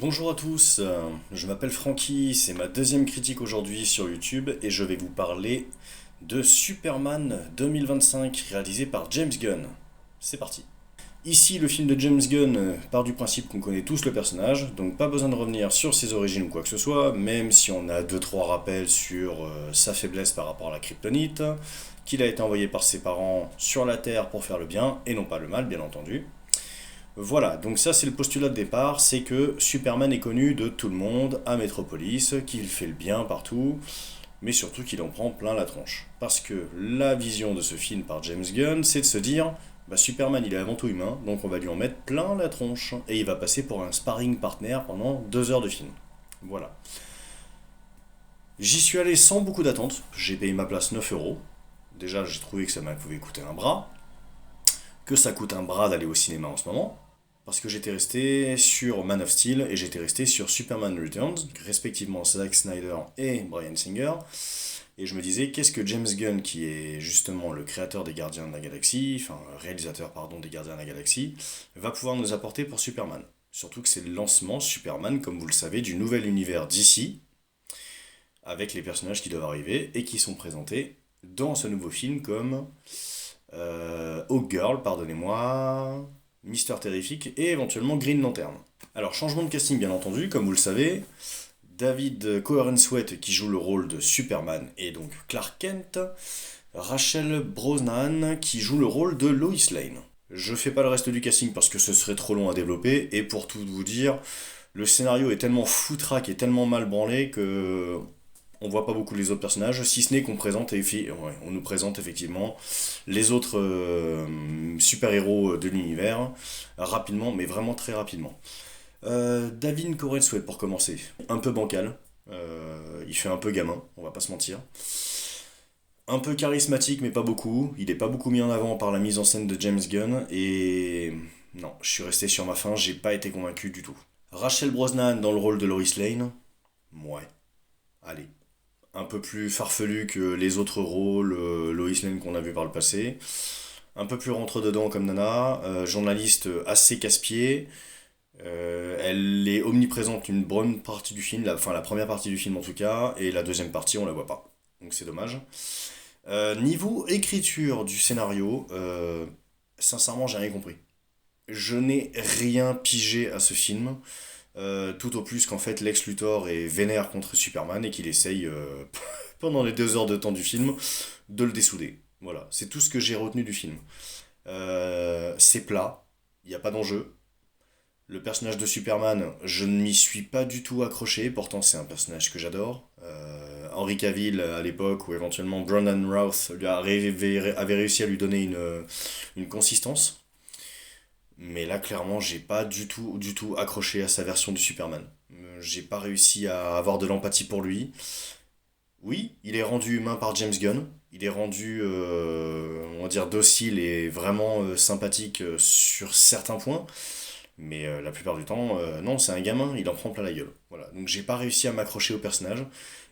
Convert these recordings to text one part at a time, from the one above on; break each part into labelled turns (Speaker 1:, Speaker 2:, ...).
Speaker 1: Bonjour à tous, je m'appelle Francky, c'est ma deuxième critique aujourd'hui sur YouTube et je vais vous parler de Superman 2025 réalisé par James Gunn. C'est parti. Ici, le film de James Gunn part du principe qu'on connaît tous le personnage, donc pas besoin de revenir sur ses origines ou quoi que ce soit, même si on a deux trois rappels sur sa faiblesse par rapport à la kryptonite, qu'il a été envoyé par ses parents sur la Terre pour faire le bien et non pas le mal, bien entendu. Voilà, donc ça c'est le postulat de départ, c'est que Superman est connu de tout le monde à Metropolis, qu'il fait le bien partout, mais surtout qu'il en prend plein la tronche. Parce que la vision de ce film par James Gunn, c'est de se dire, bah Superman il est avant tout humain, donc on va lui en mettre plein la tronche, et il va passer pour un sparring partner pendant 2 heures de film. Voilà. J'y suis allé sans beaucoup d'attente, j'ai payé ma place 9 euros. Déjà j'ai trouvé que ça m'a pouvait coûter un bras, que ça coûte un bras d'aller au cinéma en ce moment. Parce que j'étais resté sur Man of Steel et j'étais resté sur Superman Returns, respectivement Zack Snyder et Bryan Singer. Et je me disais, qu'est-ce que James Gunn, qui est justement le créateur des Gardiens de la Galaxie, enfin réalisateur pardon des Gardiens de la Galaxie, va pouvoir nous apporter pour Superman. Surtout que c'est le lancement Superman, comme vous le savez, du nouvel univers d'ici, avec les personnages qui doivent arriver et qui sont présentés dans ce nouveau film comme Hawk Girl, pardonnez-moi, Mister Terrific et éventuellement Green Lantern. Alors, changement de casting bien entendu, comme vous le savez, David Cohen-Sweat qui joue le rôle de Superman et donc Clark Kent, Rachel Brosnahan qui joue le rôle de Lois Lane. Je fais pas le reste du casting parce que ce serait trop long à développer et pour tout vous dire, le scénario est tellement foutraque et tellement mal branlé que on voit pas beaucoup les autres personnages, si ce n'est qu'on présente on nous présente effectivement les autres super-héros de l'univers rapidement, mais vraiment très rapidement. David Corenswet pour commencer, un peu bancal, il fait un peu gamin, on va pas se mentir. Un peu charismatique, mais pas beaucoup. Il est pas beaucoup mis en avant par la mise en scène de James Gunn et non, je suis resté sur ma faim, j'ai pas été convaincu du tout. Rachel Brosnahan dans le rôle de Lois Lane, ouais, allez, un peu plus farfelu que les autres rôles Lois Lane qu'on a vu par le passé. Un peu plus rentre-dedans comme Nana, journaliste assez casse-pied. Elle est omniprésente une bonne partie du film, enfin la première partie du film en tout cas, et la deuxième partie on la voit pas. Donc c'est dommage. Niveau écriture du scénario, sincèrement j'ai rien compris. Je n'ai rien pigé à ce film. Tout au plus qu'en fait Lex Luthor est vénère contre Superman et qu'il essaye, pendant les 2 heures de temps du film, de le dessouder. Voilà, c'est tout ce que j'ai retenu du film. C'est plat, il n'y a pas d'enjeu. Le personnage de Superman, je ne m'y suis pas du tout accroché, pourtant c'est un personnage que j'adore. Henry Cavill à l'époque, ou éventuellement Brandon Routh avait réussi à lui donner une consistance. Mais là, clairement, j'ai pas du tout accroché à sa version du Superman. J'ai pas réussi à avoir de l'empathie pour lui. Oui, il est rendu humain par James Gunn. Il est rendu, on va dire, docile et vraiment sympathique sur certains points. Mais la plupart du temps, non, c'est un gamin, il en prend plein la gueule. Voilà. Donc j'ai pas réussi à m'accrocher au personnage.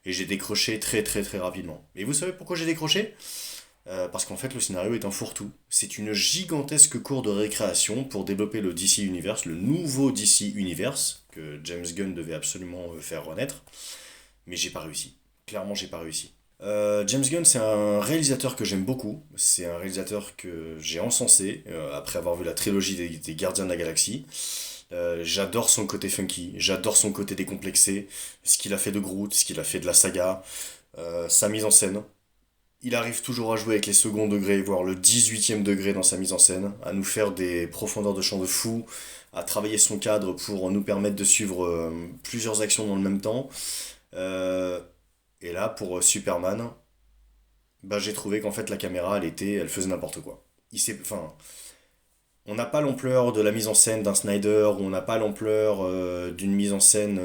Speaker 1: Et j'ai décroché très très très rapidement. Et vous savez pourquoi j'ai décroché? Parce qu'en fait, le scénario est un fourre-tout. C'est une gigantesque cour de récréation pour développer le DC Universe, le nouveau DC Universe, que James Gunn devait absolument faire renaître. Mais j'ai pas réussi. Clairement, j'ai pas réussi. James Gunn, c'est un réalisateur que j'aime beaucoup. C'est un réalisateur que j'ai encensé après avoir vu la trilogie des Gardiens de la Galaxie. J'adore son côté funky, j'adore son côté décomplexé, ce qu'il a fait de Groot, ce qu'il a fait de la saga, sa mise en scène. Il arrive toujours à jouer avec les seconds degrés, voire le 18e degré dans sa mise en scène, à nous faire des profondeurs de champ de fou, à travailler son cadre pour nous permettre de suivre plusieurs actions dans le même temps. Euh, et là, pour Superman, bah, j'ai trouvé qu'en fait la caméra, elle faisait n'importe quoi. Enfin, on n'a pas l'ampleur de la mise en scène d'un Snyder, ou on n'a pas l'ampleur d'une mise en scène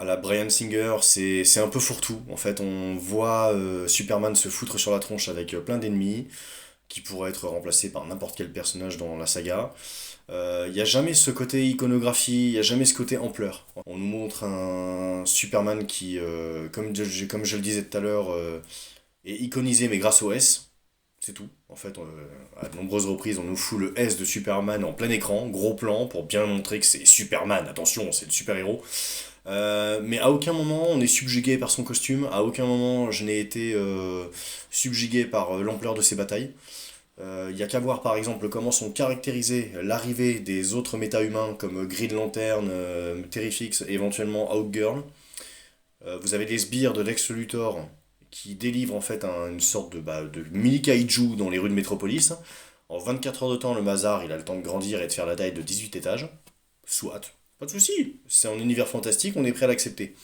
Speaker 1: à la Bryan Singer, c'est un peu fourre-tout. En fait, on voit Superman se foutre sur la tronche avec plein d'ennemis, qui pourraient être remplacés par n'importe quel personnage dans la saga. Il n'y a jamais ce côté iconographie, il n'y a jamais ce côté ampleur. On nous montre un Superman qui, comme je le disais tout à l'heure, est iconisé mais grâce au S. C'est tout. En fait, à de nombreuses reprises, on nous fout le S de Superman en plein écran, gros plan, pour bien montrer que c'est Superman. Attention, c'est le super-héros. Mais à aucun moment on est subjugué par son costume, à aucun moment je n'ai été subjugué par l'ampleur de ses batailles. Il y a qu'à voir par exemple comment sont caractérisés l'arrivée des autres méta-humains comme Green Lantern, Terrifix et éventuellement Hawkgirl. Vous avez les sbires de Lex Luthor qui délivrent en fait une sorte de mini kaiju dans les rues de Métropolis. En 24 heures de temps, le Mazar il a le temps de grandir et de faire la taille de 18 étages. Soit, pas de souci, c'est un univers fantastique, on est prêt à l'accepter.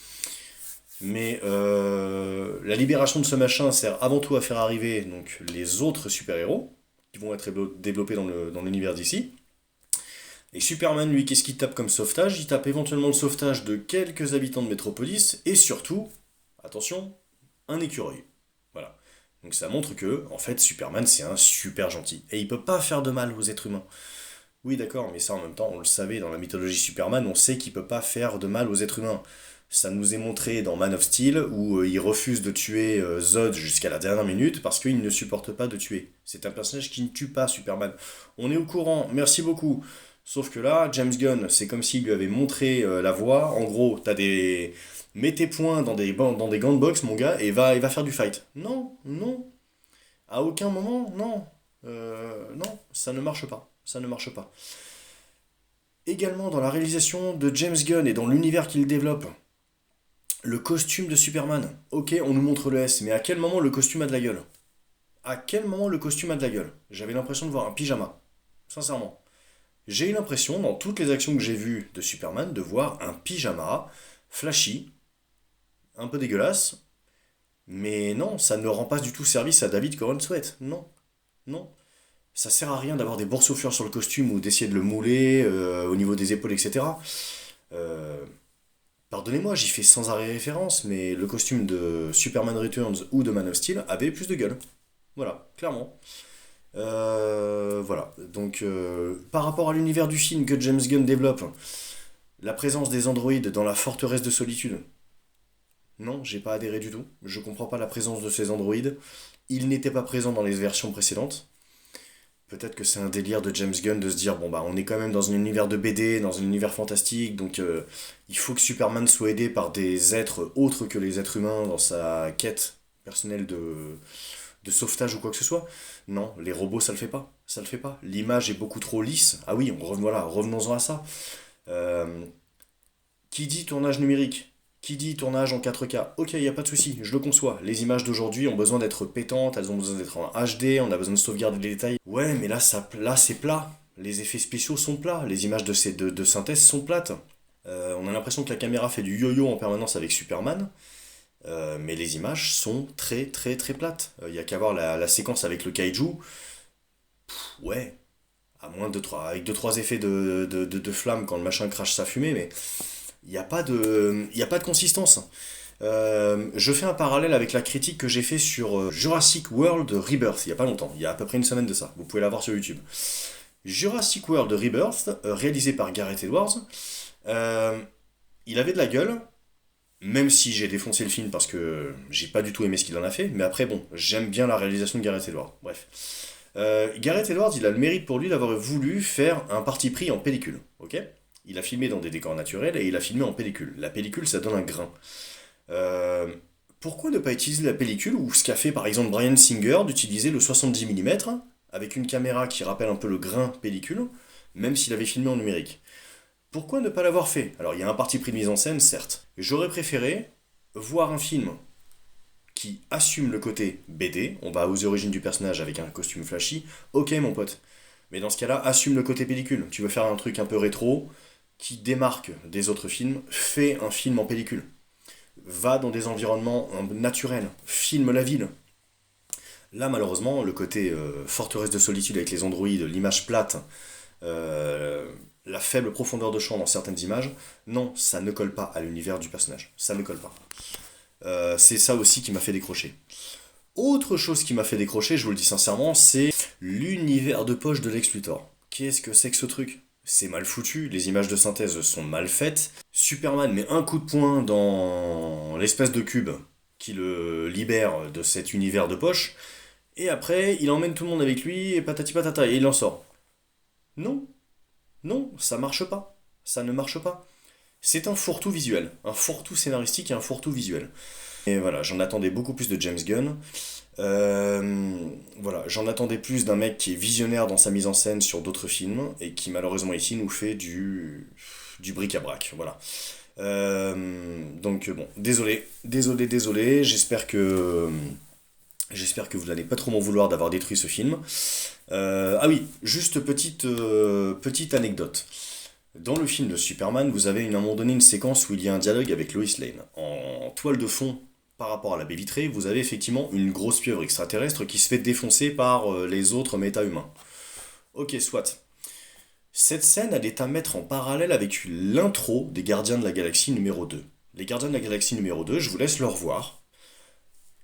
Speaker 1: Mais la libération de ce machin sert avant tout à faire arriver donc, les autres super-héros qui vont être développés dans l'univers d'ici. Et Superman, lui, qu'est-ce qu'il tape comme sauvetage? Il tape éventuellement le sauvetage de quelques habitants de Métropolis et surtout, attention, un écureuil. Voilà. Donc ça montre que, en fait, Superman, c'est un super gentil. Et il peut pas faire de mal aux êtres humains. Oui, d'accord, mais ça en même temps, on le savait, dans la mythologie Superman, on sait qu'il peut pas faire de mal aux êtres humains. Ça nous est montré dans Man of Steel, où il refuse de tuer Zod jusqu'à la dernière minute parce qu'il ne supporte pas de tuer. C'est un personnage qui ne tue pas Superman. On est au courant, merci beaucoup. Sauf que là, James Gunn, c'est comme s'il lui avait montré la voie. En gros, t'as des... Mets tes poings dans des gants de boxe, mon gars, et va faire du fight. Non, non. À aucun moment, non. Non, ça ne marche pas. Ça ne marche pas. Également, dans la réalisation de James Gunn et dans l'univers qu'il développe, le costume de Superman. Ok, on nous montre le S, mais à quel moment le costume a de la gueule? À quel moment le costume a de la gueule? J'avais l'impression de voir un pyjama. Sincèrement. J'ai eu l'impression, dans toutes les actions que j'ai vues de Superman, de voir un pyjama flashy, un peu dégueulasse, mais non, ça ne rend pas du tout service à David Corenswet. Non, non. Ça sert à rien d'avoir des boursouflures sur le costume ou d'essayer de le mouler au niveau des épaules, etc. Euh, Pardonnez-moi, j'y fais sans arrêt référence, mais le costume de Superman Returns ou de Man of Steel avait plus de gueule. Voilà, clairement. Voilà. Donc, par rapport à l'univers du film que James Gunn développe, la présence des androïdes dans la forteresse de solitude, non, j'ai pas adhéré du tout. Je comprends pas la présence de ces androïdes. Ils n'étaient pas présents dans les versions précédentes. Peut-être que c'est un délire de James Gunn de se dire bon bah on est quand même dans un univers de BD, dans un univers fantastique, donc il faut que Superman soit aidé par des êtres autres que les êtres humains dans sa quête personnelle de sauvetage ou quoi que ce soit. Non, les robots ça le fait pas, ça le fait pas. L'image est beaucoup trop lisse. Ah oui, voilà, revenons-en à ça. Euh, qui dit tournage numérique? Qui dit tournage en 4K? Ok, il n'y a pas de souci, je le conçois. Les images d'aujourd'hui ont besoin d'être pétantes, elles ont besoin d'être en HD, on a besoin de sauvegarder les détails. Ouais, mais là c'est plat. Les effets spéciaux sont plats, les images de synthèse sont plates. On a l'impression que la caméra fait du yo-yo en permanence avec Superman, mais les images sont très très très plates. Il n'y a qu'à voir la séquence avec le kaiju. Ouais, à moins avec deux trois effets de flamme quand le machin crache sa fumée, mais il y a pas de consistance. Je fais un parallèle avec la critique que j'ai fait sur Jurassic World Rebirth il y a pas longtemps, il y a à peu près une semaine de ça. Vous pouvez la voir sur YouTube. Jurassic World Rebirth, réalisé par Gareth Edwards, euh, il avait de la gueule, même si j'ai défoncé le film parce que j'ai pas du tout aimé ce qu'il en a fait. Mais après, bon, j'aime bien la réalisation de Gareth Edwards. Bref. Gareth Edwards, il a le mérite pour lui d'avoir voulu faire un parti pris en pellicule. Ok. Il a filmé dans des décors naturels et il a filmé en pellicule. La pellicule, ça donne un grain. Euh, Pourquoi ne pas utiliser la pellicule ou ce qu'a fait par exemple Bryan Singer d'utiliser le 70 mm avec une caméra qui rappelle un peu le grain pellicule, même s'il avait filmé en numérique? Pourquoi ne pas l'avoir fait? Alors il y a un parti pris de mise en scène, certes. J'aurais préféré voir un film qui assume le côté BD, on va aux origines du personnage avec un costume flashy, ok mon pote. Mais dans ce cas-là, assume le côté pellicule. Tu veux faire un truc un peu rétro, qui démarque des autres films, fais un film en pellicule. Va dans des environnements naturels, filme la ville. Là, malheureusement, le côté forteresse de solitude avec les androïdes, l'image plate, euh, la faible profondeur de champ dans certaines images, non, ça ne colle pas à l'univers du personnage. Ça ne colle pas. C'est ça aussi qui m'a fait décrocher. Autre chose qui m'a fait décrocher, je vous le dis sincèrement, c'est l'univers de poche de Lex Luthor. Qu'est-ce que c'est que ce truc? C'est mal foutu, les images de synthèse sont mal faites. Superman met un coup de poing dans l'espèce de cube qui le libère de cet univers de poche. Et après, il emmène tout le monde avec lui, et patati patata, et il en sort. Non, non, ça marche pas. Ça ne marche pas. C'est un fourre-tout visuel, un fourre-tout scénaristique et un fourre-tout visuel. Et voilà, j'en attendais beaucoup plus de James Gunn. Voilà, j'en attendais plus d'un mec qui est visionnaire dans sa mise en scène sur d'autres films et qui malheureusement ici nous fait du bric-à-brac. Voilà. Donc bon, désolé. J'espère que vous n'allez pas trop m'en vouloir d'avoir détruit ce film. Ah oui, juste petite anecdote. Dans le film de Superman, vous avez à un moment donné une séquence où il y a un dialogue avec Lois Lane. En toile de fond, par rapport à la baie vitrée, vous avez effectivement une grosse pieuvre extraterrestre qui se fait défoncer par les autres méta-humains. Ok, soit. Cette scène, elle est à mettre en parallèle avec l'intro des Gardiens de la Galaxie numéro 2. Les Gardiens de la Galaxie numéro 2, je vous laisse le revoir.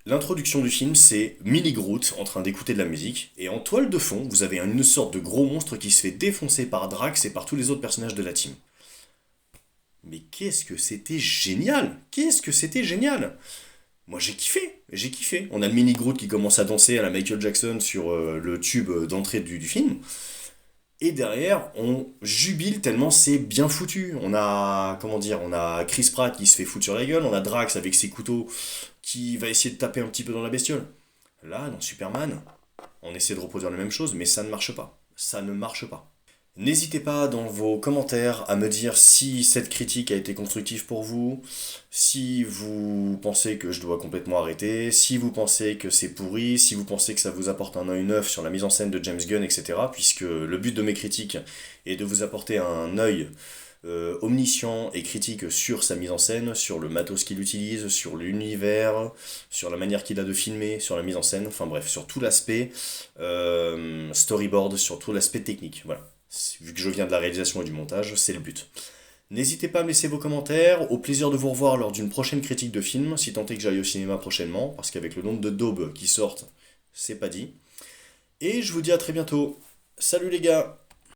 Speaker 1: L'introduction du film, c'est Millie Groot en train d'écouter de la musique, et en toile de fond, vous avez une sorte de gros monstre qui se fait défoncer par Drax et par tous les autres personnages de la team. Mais qu'est-ce que c'était génial! Qu'est-ce que c'était génial! Moi j'ai kiffé. On a le mini Groot qui commence à danser à la Michael Jackson sur le tube d'entrée du film. Et derrière, on jubile tellement c'est bien foutu. On a, comment dire, on a Chris Pratt qui se fait foutre sur la gueule, on a Drax avec ses couteaux qui va essayer de taper un petit peu dans la bestiole. Là, dans Superman, on essaie de reproduire la même chose, mais ça ne marche pas. Ça ne marche pas. N'hésitez pas dans vos commentaires à me dire si cette critique a été constructive pour vous, si vous pensez que je dois complètement arrêter, si vous pensez que c'est pourri, si vous pensez que ça vous apporte un œil neuf sur la mise en scène de James Gunn, etc. Puisque le but de mes critiques est de vous apporter un œil omniscient et critique sur sa mise en scène, sur le matos qu'il utilise, sur l'univers, sur la manière qu'il a de filmer, sur la mise en scène, enfin bref, sur tout l'aspect storyboard, sur tout l'aspect technique. Voilà. Vu que je viens de la réalisation et du montage, c'est le but. N'hésitez pas à me laisser vos commentaires, au plaisir de vous revoir lors d'une prochaine critique de film, si tant est que j'aille au cinéma prochainement, parce qu'avec le nombre de daubes qui sortent, c'est pas dit. Et je vous dis à très bientôt. Salut les gars!